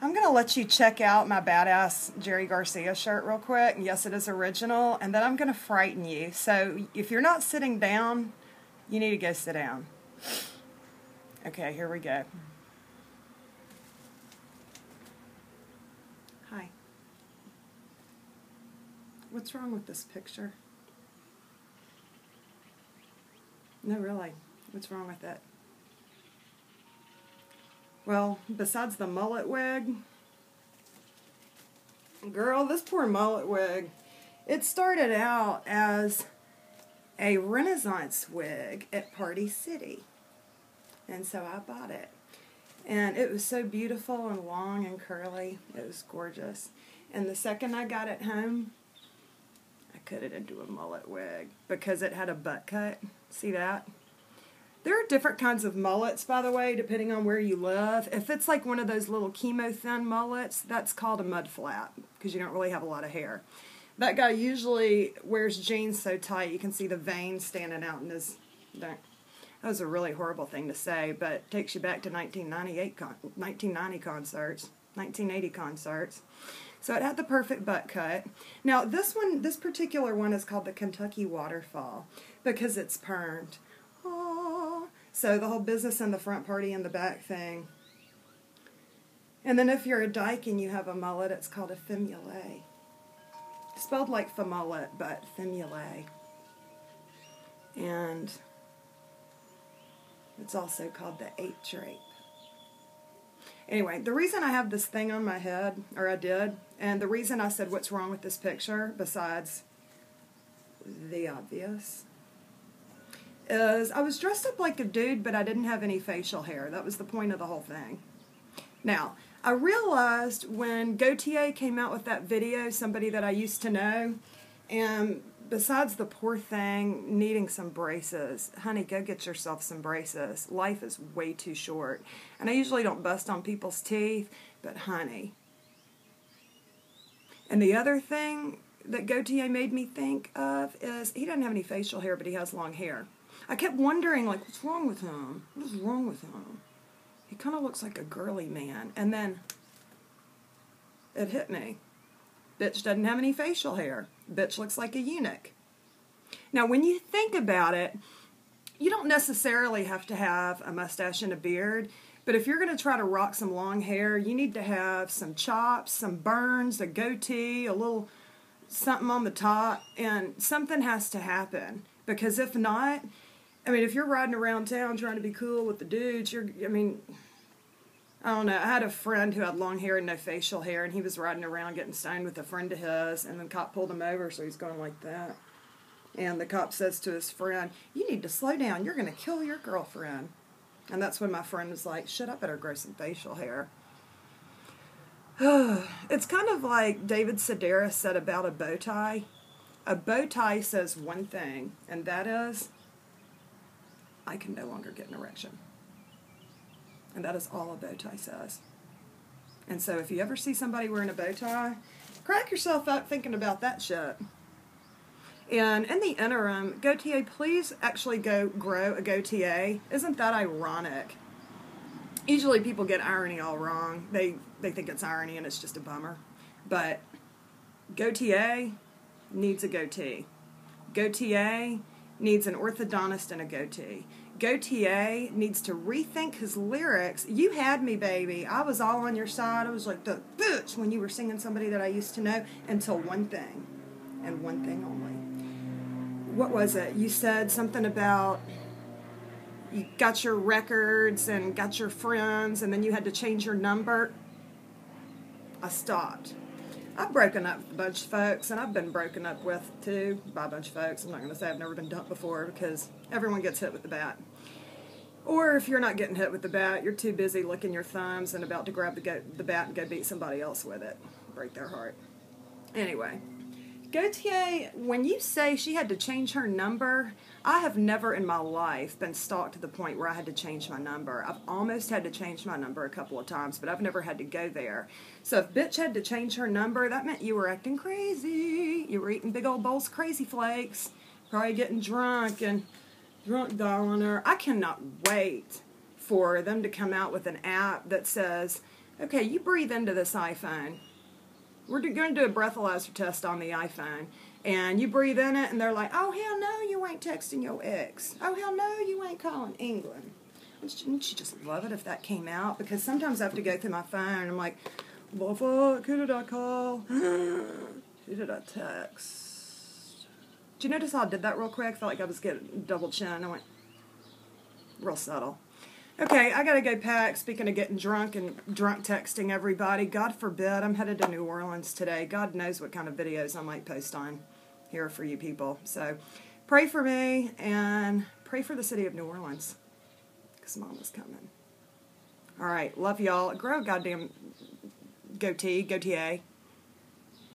I'm going to let you check out my badass Jerry Garcia shirt real quick. Yes, it is original. And then I'm going to frighten you. So if you're not sitting down, you need to go sit down. Okay, here we go. Hi. What's wrong with this picture? No, really. What's wrong with it? Well, besides the mullet wig, girl, this poor mullet wig, it started out as a Renaissance wig at Party City. And so I bought it. And it was so beautiful and long and curly. It was gorgeous. And the second I got it home, I cut it into a mullet wig because it had a butt cut. See that? There are different kinds of mullets, by the way, depending on where you live. If it's like one of those little chemo-thin mullets, that's called a mud flat because you don't really have a lot of hair. That guy usually wears jeans so tight you can see the veins standing out in his... That was a really horrible thing to say, but it takes you back to 1990 concerts, 1980 concerts. So it had the perfect butt cut. Now this particular one is called the Kentucky Waterfall because it's permed. Oh, so the whole business in the front, party in the back thing. And then if you're a dyke and you have a mullet, it's called a fimule. Spelled like famullet, but fimule. And it's also called the eight drape. Anyway, the reason I have this thing on my head, or I did, and the reason I said what's wrong with this picture, besides the obvious, is I was dressed up like a dude, but I didn't have any facial hair. That was the point of the whole thing. Now, I realized when Gautier came out with that video, somebody that I used to know, and besides the poor thing needing some braces, honey, go get yourself some braces. Life is way too short. And I usually don't bust on people's teeth, but honey. And the other thing that Gautier made me think of is he doesn't have any facial hair, but he has long hair. I kept wondering, like, what's wrong with him? What is wrong with him? He kind of looks like a girly man. And then it hit me. Bitch doesn't have any facial hair. Bitch looks like a eunuch. Now, when you think about it, you don't necessarily have to have a mustache and a beard, but if you're going to try to rock some long hair, you need to have some chops, some burns, a goatee, a little something on the top, and something has to happen. Because if not, I mean, if you're riding around town trying to be cool with the dudes, I don't know. I had a friend who had long hair and no facial hair, and he was riding around getting stoned with a friend of his, and the cop pulled him over, so he's going like that. And the cop says to his friend, "You need to slow down. You're going to kill your girlfriend." And that's when my friend was like, "Shut up, better grow some facial hair." It's kind of like David Sedaris said about a bow tie. A bow tie says one thing, and that is, I can no longer get an erection. And that is all a bow tie says. And so if you ever see somebody wearing a bow tie, crack yourself up thinking about that shit. And in the interim, Gautier, please actually go grow a goatee. Isn't that ironic? Usually people get irony all wrong. They think it's irony and it's just a bummer. But Gautier needs a goatee. Gautier needs an orthodontist and a goatee. Gautier needs to rethink his lyrics. You had me, baby. I was all on your side. I was like the bitch when you were singing somebody that I used to know until one thing, and one thing only. What was it? You said something about you got your records and got your friends, and then you had to change your number. I stopped. I've broken up with a bunch of folks, and I've been broken up with, too, by a bunch of folks. I'm not going to say I've never been dumped before, because everyone gets hit with the bat. Or if you're not getting hit with the bat, you're too busy licking your thumbs and about to grab the bat and go beat somebody else with it. Break their heart. Anyway, Gautier, when you say she had to change her number, I have never in my life been stalked to the point where I had to change my number. I've almost had to change my number a couple of times, but I've never had to go there. So if bitch had to change her number, that meant you were acting crazy. You were eating big old bowls of Crazy Flakes, probably getting drunk and drunk dialing her. I cannot wait for them to come out with an app that says, Okay, you breathe into this iPhone. We're going to do a breathalyzer test on the iPhone. And you breathe in it, and they're like, oh, hell no, you ain't texting your ex. Oh, hell no, you ain't calling England. Wouldn't you just love it if that came out? Because sometimes I have to go through my phone, and I'm like, well, fuck, who did I call? Who did I text? Did you notice how I did that real quick? I felt like I was getting double chin. I went real subtle. Okay, I gotta go pack. Speaking of getting drunk and drunk texting everybody, God forbid, I'm headed to New Orleans today. God knows what kind of videos I might post on here for you people. So pray for me and pray for the city of New Orleans, because Mama's coming. All right, love y'all. Grow a goddamn goatee, goatee.